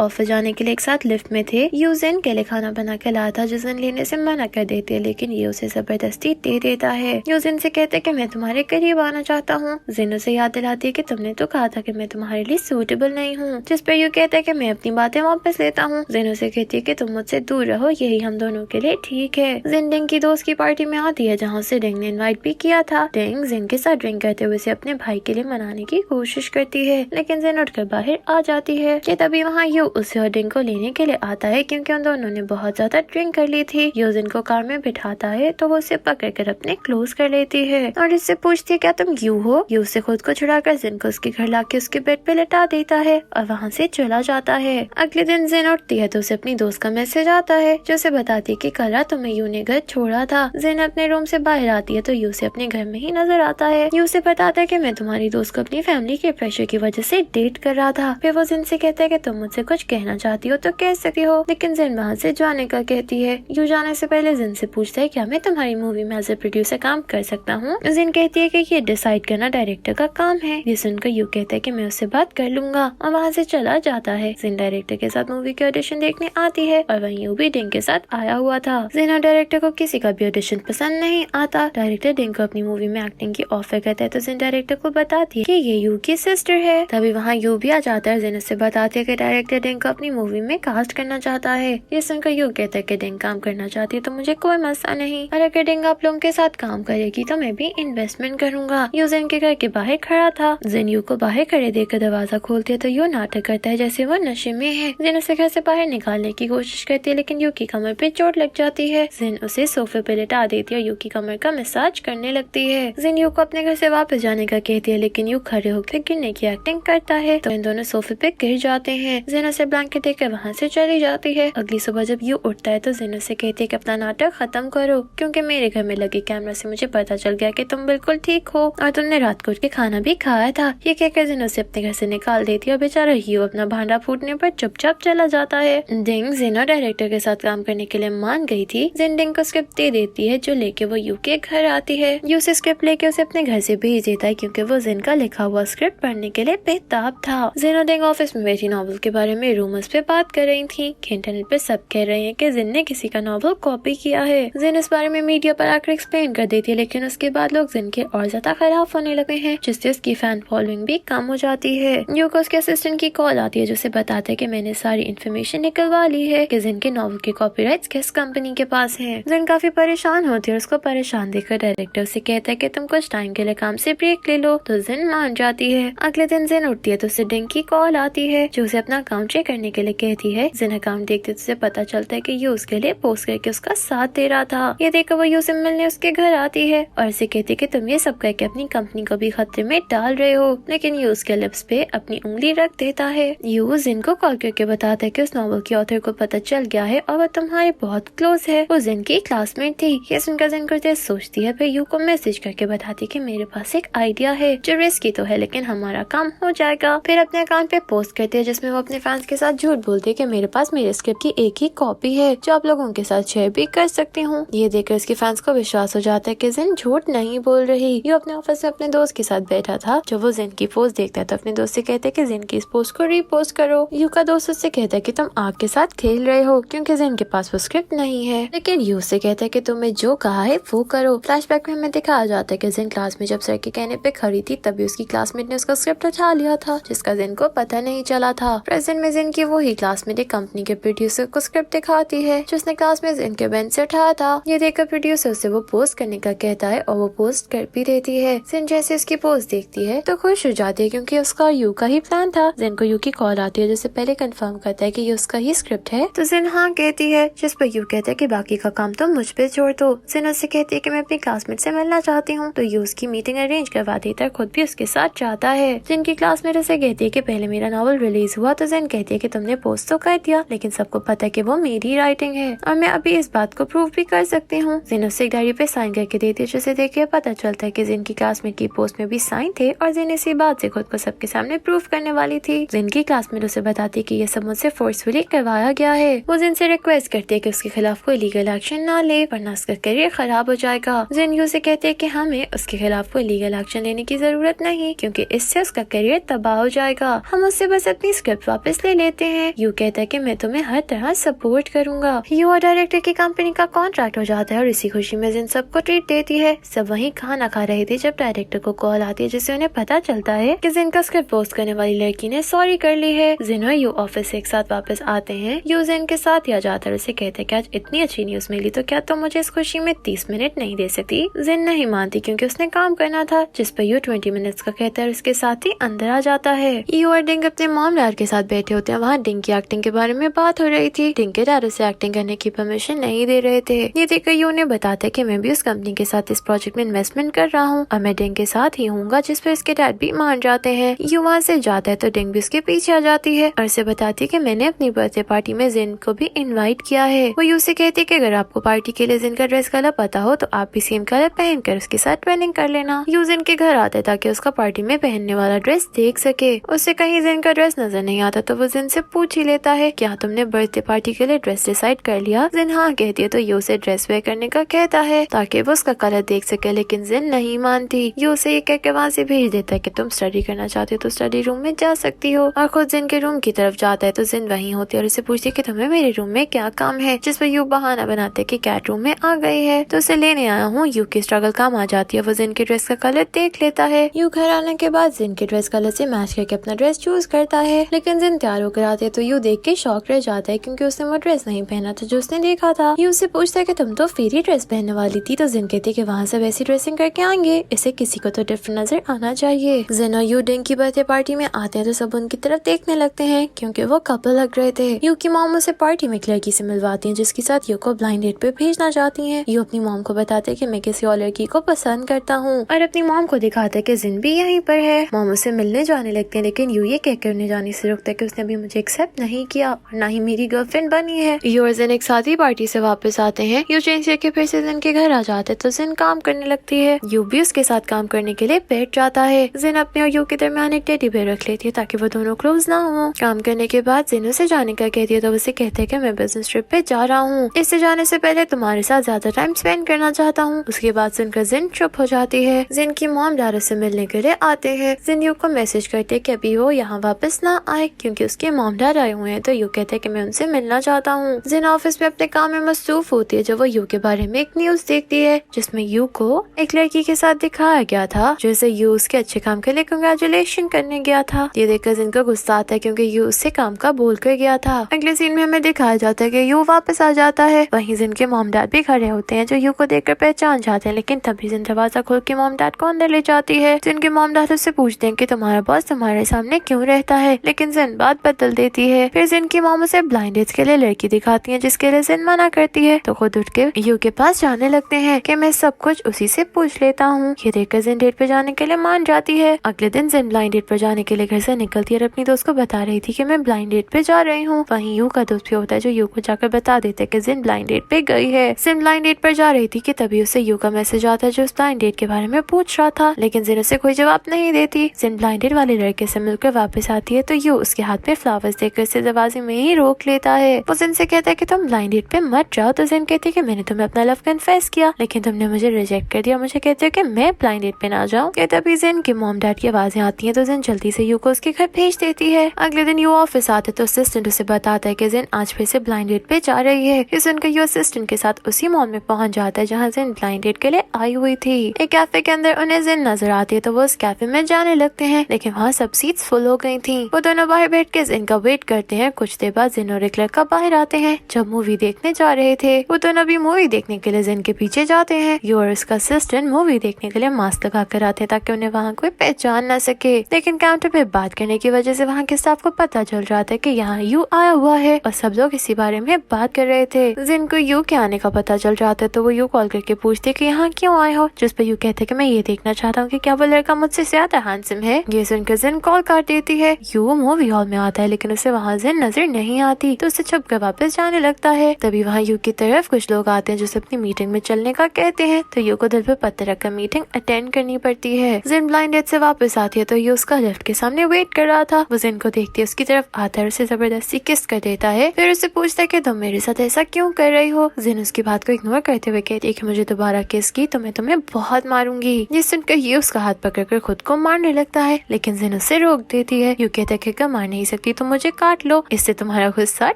S1: ऑफिस जाने के लिए एक साथ लिफ्ट में थे। यू जिन के लिए खाना बना के लाया था जो जिन लेने से मना कर देती है, लेकिन ये उसे जबरदस्ती दे देता है। यू जिन से कहते कि मैं तुम्हारे करीब आना चाहता हूँ। जिन उसे याद दिलाती है कि तुमने तो कहा था कि मैं तुम्हारे लिए सूटेबल नहीं हूँ, जिस पर यू कहता है कि मैं अपनी बातें वापस लेता हूँ। जिन उसे कहती है कि तुम मुझसे दूर रहो, यही हम दोनों के लिए ठीक है। जिन डिंग की दोस्त की पार्टी में आती है जहाँ से डिंग ने इनवाइट भी किया था। डिंग जिन के साथ ड्रिंक करते हुए उसे अपने भाई के लिए मनाने की कोशिश करती है, लेकिन जिन उठकर बाहर आ जाती है कि तभी वहाँ यू उसे और डिंग को लेने के लिए आता है क्योंकि उन दोनों ने बहुत ज्यादा ड्रिंक कर ली थी। यू जिन को कार में बिठाता है तो वो उसे पकड़ कर अपने क्लोज कर लेती है और इससे पूछती है क्या तुम यू हो। यू से खुद को छुड़ाकर जिन को उसके घर लाके उसके बेड पे लेटा देता है और वहाँ से चला जाता है। अगले दिन जिन उठती है तो उसे अपनी दोस्त का मैसेज आता है जो उसे बताती है कि कल रात तुम्हें यू ने घर छोड़ा था। जिन अपने रूम से बाहर आती है तो यू से अपने घर में ही नजर आता है। यू से बताता है कि मैं तुम्हारी दोस्त को अपनी फैमिली के प्रेशर की वजह से डेट कर रहा था। फिर वो जिन से कहता है कि तुम मुझसे कुछ कहना चाहती हो तो कह सकती हो, लेकिन जिन वहाँ से जाने का कहती है। यू जाने से पहले जिन से पूछता है क्या मैं तुम्हारी मूवी में एज ए प्रोड्यूसर काम कर सकता हूँ। जिन कहती है कि ये डिसाइड करना डायरेक्टर का काम है। ये सुनकर यू कहता है कि मैं उससे बात कर लूंगा और वहाँ से चला जाता है। जिन डायरेक्टर के साथ मूवी के ऑडिशन देखने आती है और वहीं यू भी डिंग के साथ आया हुआ था। जिन और डायरेक्टर को किसी का भी ऑडिशन पसंद नहीं आता। डायरेक्टर डिंग को अपनी मूवी में एक्टिंग की ऑफर करता है तो जिन डायरेक्टर को बताती है कि ये यू की सिस्टर है। तभी वहाँ यू भी आ जाता है। जिन उससे बताती है कि डायरेक्टर डिंग को अपनी मूवी में कास्ट करना चाहता है। ये सुनकर यू कहता है कि डिंग काम करना चाहती है तो मुझे कोई मसला नहीं, और अगर डिंग आप लोगों के साथ काम करेगी तो मैं भी इन्वेस्टमेंट करूंगा। यू जिन के घर के बाहर खड़ा था। जिन यू को बाहर खड़े देखकर दरवाजा खोलती है तो यू नाटक करता है जैसे वो नशे में है। जिन उसे घर से बाहर निकालने की कोशिश करती है लेकिन यू की कमर पे चोट लग जाती है। जिन उसे सोफे पे लेटा देती है और यू की कमर का मसाज करने लगती है। जिन यू को अपने घर से वापस जाने का कहती है लेकिन यू खड़े होकर गिरने की एक्टिंग करता है तो इन दोनों सोफे पे गिर जाते हैं। जिन उसे ब्लैंकेट देकर वहाँ से चली जाती है। अगली सुबह जब यू उठता है तो जिन उसे कहती है कि अपना नाटक खत्म करो क्योंकि मेरे घर में लगे कैमरा से मुझे पता चल गया कि तुम बिल्कुल ठीक हो और तुमने रात को उठ के खाना भी खाया था। ये कहकर जिन उसे अपने घर से निकाल देती है और बेचारा यू अपना भांडा फूटने पर चुपचाप चला जाता है। डिंग जिन और डायरेक्टर के साथ काम करने के लिए मान गई थी। जिन डिंग को स्क्रिप्ट दे देती है जो लेके वो यू के घर आती है। यू से स्क्रिप्ट लेके उसे अपने घर से भेज देता है क्योंकि वो जिन का लिखा हुआ स्क्रिप्ट पढ़ने के लिए बेताब था। जिन और डिंग ऑफिस में बैठी नॉवल के बारे में रूमर्स पे बात कर रही थी कि इंटरनेट पे सब कह रहे हैं कि जिन ने किसी का नॉवल कॉपी किया है। जिन इस बारे में मीडिया पर आकर एक्सप्लेन कर देती है लेकिन उसके बाद लोग जिन के और ज्यादा खराब होने लगे हैं जिससे उसकी फैन फॉलोइंग भी कम हो जाती है। यू को उसके असिस्टेंट की कॉल आती है जो उसे बताता है कि मैंने सारी इन्फॉर्मेशन निकलवा ली है कि जिन के नॉवल के कॉपीराइट्स किस कंपनी के पास हैं। जिन काफी परेशान होती है और उसको परेशान देखकर डायरेक्टर से कहता है कि तुम कुछ टाइम के लिए काम से ब्रेक ले लो तो जिन मान जाती है। अगले दिन जिन उठती है तो उसे डिंग की कॉल आती है जो उसे अपना अकाउंट चेक करने के लिए कहती है। जिन अकाउंट देखते तो उसे पता चलता है कि यू उसके लिए पोस्ट करके उसका साथ दे रहा था। ये देखकर वो यू से मिलने उसके घर आती है और उसे कहती है कि तुम ये सब करके अपनी कंपनी को भी खतरे में डाल रहे हो, लेकिन यू उसके लिप्स पे अपनी उंगली रख देता है। यू जिन को कॉल करके बताता है कि उस नॉवल के ऑथर को पता चल गया है और वो तुम्हारे बहुत क्लोज है। वो जिन की क्लासमेट थी। ये सुनकर जिन कुछ देर सोचती है फिर यू को मैसेज करके बताती है कि मेरे पास एक आइडिया है जो रिस्की तो है लेकिन हमारा काम हो जाएगा। फिर अपने अकाउंट पे पोस्ट करती है जिसमें वो अपने फैंस के साथ झूठ बोलती है कि मेरे पास मेरे स्क्रिप्ट की एक ही कॉपी है जो आप लोगों के साथ शेयर भी कर सकती हूँ। ये देखकर उसके फैंस को विश्वास हो जाता है कि जिन झूठ नहीं बोल रही। यू अपने ऑफिस में अपने दोस्त के साथ बैठा था जो वो जिन की पोस्ट देखता है तो अपने दोस्त से कहते हैं कि जिन की इस पोस्ट को रीपोस्ट करो। यू का दोस्त उससे कहता है कि तुम आग के साथ खेल रहे हो क्योंकि जिन के पास वो स्क्रिप्ट नहीं है, लेकिन यू से कहता है कि तुम्हें जो कहा है वो करो। फ्लैशबैक में हमें दिखाया जाता है कि जिन क्लास में जब सर के कहने पे खड़ी थी तभी उसकी क्लासमेट ने उसका स्क्रिप्ट उठा लिया था जिसका जिन को पता नहीं चला था। प्रेजेंट में जिन की वही क्लासमेट एक कंपनी के प्रोड्यूसर को स्क्रिप्ट दिखाती है जो उसने क्लास में जिन के बेंच से उठाया था। ये देखकर प्रोड्यूसर उसे वो पोस्ट करने का कहता है और वो पोस्ट कर भी देती है। जिन जैसे उसकी पोस्ट देखती है तो खुश हो जाती है क्योंकि उसका यू का ही प्लान था। जिन को यू की कॉल आती है जिससे पहले कंफर्म करता है कि ये उसका ही स्क्रिप्ट है तो जिन हाँ कहती है जिस पर यू कहता है कि बाकी का काम तो मुझ पे छोड़ दो। जिन उससे कहती है कि मैं अपनी क्लासमेट से मिलना चाहती हूँ तो यू उसकी मीटिंग अरेंज करवा देता है, खुद भी उसके साथ जाता है। जिन की क्लासमेट उसे कहती है कि पहले मेरा नॉवल रिलीज हुआ तो जिन कहती है कि तुमने पोस्ट तो कर दिया लेकिन सबको पता है कि वो मेरी राइटिंग है और मैं अभी इस बात को प्रूव भी कर सकती हूँ। जिन उससे एक डायरी पे साइन करके देती है जिसे देख के पता चलता है कि जिन की क्लासमेट की पोस्ट में भी साइन थे और जिन इसी बात से खुद को सबके सामने प्रूव करने वाली थी। जिन की क्लासमेट उसे बताती है कि ये सब मुझसे फोर्सफुली करवाया गया है। वो जिन से रिक्वेस्ट करती है कि उसके खिलाफ कोई लीगल एक्शन ना ले वरना उसका करियर खराब हो जाएगा। जिन यू से कहते हैं कि हमें उसके खिलाफ कोई लीगल एक्शन लेने की जरूरत नहीं नहीं, क्योंकि इससे उसका करियर तबाह हो जाएगा। हम उससे बस अपनी स्क्रिप्ट वापस ले लेते हैं। यू कहता है कि मैं तुम्हें हर तरह सपोर्ट करूंगा। यू और डायरेक्टर की कंपनी का कॉन्ट्रैक्ट हो जाता है और इसी खुशी में जिन सबको ट्रीट देती है। सब वहीं खाना खा रहे थे जब डायरेक्टर को कॉल आती है, जिससे उन्हें पता चलता है कि जिन का स्क्रिप्ट पोस्ट करने वाली लड़की ने सॉरी कर ली है। जिन और यू ऑफिस से एक साथ वापस आते हैं। यू जिन के साथ ही आ जाता है, उसे कहते हैं कि आज इतनी अच्छी न्यूज मिली तो क्या तुम मुझे इस खुशी में 30 मिनट नहीं दे सकती। जिन नहीं मानती क्योंकि उसने काम करना था, जिस पर यू 20 मिनट्स का कहता है। उसके साथ ही अंदर आ जाता है। यू और डिंग अपने मॉम डैड के साथ बैठे होते हैं। वहाँ डिंग की एक्टिंग के बारे में बात हो रही थी। डिंग के डैड उसे एक्टिंग करने की परमिशन नहीं दे रहे थे। ये देखकर यू ने बताते कि मैं भी उस कंपनी के साथ इस प्रोजेक्ट में इन्वेस्टमेंट कर रहा हूँ और मैं डिंग के साथ ही हूँगा, जिस पर इसके डैड भी मान जाते हैं। यू वहाँ से जाता है तो डिंग भी उसके पीछे आ जाती है और उसे बताती है कि मैंने अपनी बर्थडे पार्टी में जिन को भी इनवाइट किया है। वो यू से कहती है कि अगर आपको पार्टी के लिए जिन का ड्रेस कलर पता हो तो आप भी सेम कलर पहन कर उसके साथ ट्रेनिंग कर लेना। यू जिन के घर आता है ताकि उसका पार्टी में पहनने वाला ड्रेस देख सके। उसे कहीं जिन का ड्रेस नजर नहीं आता तो वो जिन से पूछ ही लेता है, क्या तुमने बर्थडे पार्टी के लिए ड्रेस डिसाइड कर लिया? जिन हाँ कहती है तो यू से ड्रेस वेयर करने का कहता है ताकि वो उसका कलर देख सके, लेकिन जिन नहीं मानती। यू उसे ये कहकर वहाँ से भेज देता है कि तुम स्टडी करना चाहते हो तो स्टडी रूम में जा सकती हो, और खुद जिन के रूम की तरफ जाता है तो जिन वहीं होती है और उसे पूछती है कि तुम्हें मेरे रूम में क्या काम है, जिस पर यू बहाना बनाते है कि कैट रूम में आ गई है तो उसे लेने आया हूँ। यू की स्ट्रगल काम आ जाती है। वो जिन के ड्रेस का कलर देख लेता है। यू घर आने के बाद जिन के ड्रेस कलर से मैच करके अपना ड्रेस चूज करता है, लेकिन जिन तैयार होकर आते है तो यू देख के शॉक रह जाता है क्योंकि उसने वो ड्रेस नहीं पहना था जो उसने देखा था। यू से पूछता है कि तुम तो फेरी ड्रेस पहनने वाली थी, तो जिन कहती है कि वहाँ से वैसी ड्रेसिंग करके आएंगे, इसे किसी को तो डिफरेंट नजर आना चाहिए। जिन और यू डिंग की बर्थडे पार्टी में आते हैं तो सब उनकी तरफ देखने लगते हैं क्योंकि वो कपल लग रहे थे। यू की मॉम उसे पार्टी में एक लड़की से मिलवाती है जिसके साथ यू को ब्लाइंड डेट पे भेजना चाहती है। यू अपनी मॉम को बताते है कि मैं किसी और लड़की को पसंद करता हूँ और अपनी मॉम को दिखाता है कि जिन भी यहीं पर है। मॉम उसे मिलने जाने लगते हैं, लेकिन यू ये कहकर उन्हें जाने से रोकता है कि उसने अभी मुझे एक्सेप्ट नहीं किया और ना ही मेरी गर्लफ्रेंड बनी है। यू और जिन एक साथ ही पार्टी से वापस आते हैं। यू चेंज करके फिर से जिन के घर आ जाते हैं तो जिन काम करने लगती है। यू भी उसके साथ काम करने के लिए बैठ जाता है। जिन अपने और यू के दरमियान एक टेडी बेयर रख लेती है ताकि वो दोनों क्लोज ना हो। काम करने के बाद जिन उसे जाने का कहती है तो उसे कहते हैं कि मैं बिजनेस ट्रिप पे जा रहा हूँ, इससे जाने से पहले तुम्हारे साथ ज्यादा टाइम स्पेंड करना चाहता हूँ। उसके बाद सुनकर जिन चुप हो जाती है। जिन की मॉम डैड से मिलने के लिए आते हैं। जिन यू को मैसेज करते कि अभी वो यहाँ वापस ना आए क्योंकि उसके मॉम डैड आए हुए हैं, तो यू कहते हैं कि मैं उनसे मिलना चाहता हूँ। जिन ऑफिस में अपने काम में मसरूफ होती है जब वो यू के बारे में एक न्यूज देखती है जिसमें यू को एक लड़की के साथ दिखाया गया था जिसे यू उसके अच्छे काम के लिए कंग्रेचुलेशन करने गया था। ये देखकर जिन को गुस्सा आता है क्योंकि यू उससे काम का बोल कर गया था। अगले सीन में हमें दिखाया जाता है कि यू वापस आ जाता है। वहीं जिन के मॉम डैड भी खड़े होते हैं जो यू को देखकर पहचान जाते हैं, लेकिन तभी जिन दरवाजा खोल के मॉम डैड को अंदर ले जाती है। जिनके मॉम डैड उससे पूछते हैं कि तुम्हारा बॉस तुम्हारे सामने क्यों रहता है, लेकिन जिन बात बदल देती है। फिर जिन की मॉम उसे ब्लाइंड डेट्स के लिए लड़की दिखाती है जिसके लिए जिन मना करती है, तो खुद उठ के यू के पास जाने लगते हैं कि मैं सब कुछ उसी से पूछ लेता हूँ। ये देखकर जिन डेट पे जाने के लिए मान जाती है। अगले दिन जिन ब्लाइंड डेट पर जाने के लिए घर से निकलती है और अपनी दोस्त को बता रही थी कि मैं ब्लाइंड डेट पे जा रही हूँ। वहीं यू का दोस्त भी होता है जो यू को जाकर बता देते है कि जिन ब्लाइंड डेट पे गई है। जिन ब्लाइंड डेट पर जा रही थी कि तभी उसे यू का मैसेज आता है जो उस ब्लाइंड डेट के बारे में पूछ रहा था, लेकिन जिन उसे कोई जवाब नहीं देती। जिन ब्लाइंड डेट वाले लड़के से मिलकर वापस आती है तो यू उसके हाथ में फ्लावर्स देकर उसे दरवाजे में ही रोक लेता है। वो जिन से कहता है कि तुम ब्लाइंड डेट पे मत जाओ, तो जिन कहती है कि मैंने तुम्हें अपना लव कन्फेस किया लेकिन तुमने मुझे रिजेक्ट कर दिया, मुझे कहते हो कि मैं ब्लाइंड डेट पे ना जाऊं। तभी जिन के मॉम डैड की आवाजें आती हैं तो जिन जल्दी से यू को उसके घर भेज देती है। अगले दिन यू ऑफिस आते तो असिस्टेंट उसे बताता है कि जिन आज फिर से ब्लाइंड डेट पे जा रही है। इस सुनकर यू असिस्टेंट के साथ उसी मॉल में पहुंच जाता है जहाँ जिन ब्लाइंड डेट के लिए आई हुई थी। एक कैफे के अंदर उन्हें जिन नजर आती है तो वो उस कैफे में जाने लगते हैं, लेकिन वहाँ सब सीट्स फुल हो गई थी। वो दोनों बाहर बैठ के जिन का वेट करते हैं। कुछ देर बाद जिन और एक लड़का बाहर आते हैं जब मूवी देखने जा रहे थे। वो दोनों भी मूवी देखने के लिए जिन के पीछे जाते हैं। यू और उसका असिस्टेंट मूवी देखने के लिए मास्क लगा कर आते हैं ताकि उन्हें वहाँ कोई पहचान न सके, लेकिन काउंटर पे बात करने की वजह से वहाँ के स्टाफ को पता चल रहा था कि यहाँ यू आया हुआ है और सब लोग इसी बारे में बात कर रहे थे। जिन को यू के आने का पता चल रहा था तो वो यू कॉल करके पूछते कि यहाँ क्यों आए हो, जिस पे यू कहते कि मैं ये देखना चाहता हूँ कि क्या वो लड़का मुझसे ज्यादा हैंडसम है। ये सुनकर जिन कॉल काट देती है। यू मूवी हॉल में आता है लेकिन उसे वहाँ जिन नजर नहीं आती तो उसे छुप कर वापस जाने लगता है। तभी वहाँ यू की तरफ कुछ लोग आते हैं जो अपनी मीटिंग में चलने का कहते हैं, तो यू को दिल पे पत्थर रखकर मीटिंग अटेंड करनी पड़ती है। जिन ब्लाइंड डेट से वापस आती है तो यू उसका लिफ्ट के सामने वेट कर रहा था। वो जिन को देखती है उसकी तरफ आता है, उसे जबरदस्ती किस कर देता है। फिर उसे पूछता है कि तुम मेरे साथ ऐसा क्यों कर रही हो। जिन उसकी बात को इग्नोर करते हुए कहती है कि मुझे दोबारा किस की तो मैं तुम्हें बहुत मारूंगी। जिस सुनकर ये उसका हाथ पकड़ जाकर खुद को मारने लगता है, लेकिन जिन उसे रोक देती है। यू कहता है कि मार नहीं सकती तो मुझे काट लो, इससे तुम्हारा गुस्सा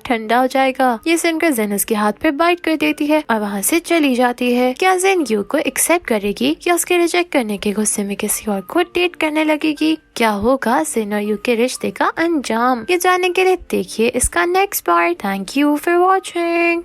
S1: ठंडा हो जाएगा। ये सुनकर जिन उसके हाथ पे बाइट कर देती है और वहाँ से चली जाती है। क्या जिन यू को एक्सेप्ट करेगी या उसके रिजेक्ट करने के गुस्से में किसी और को डेट करने लगेगी? क्या होगा जिन और यू के रिश्ते का अंजाम? ये जानने के लिए देखिए इसका next part. Thank you for watching.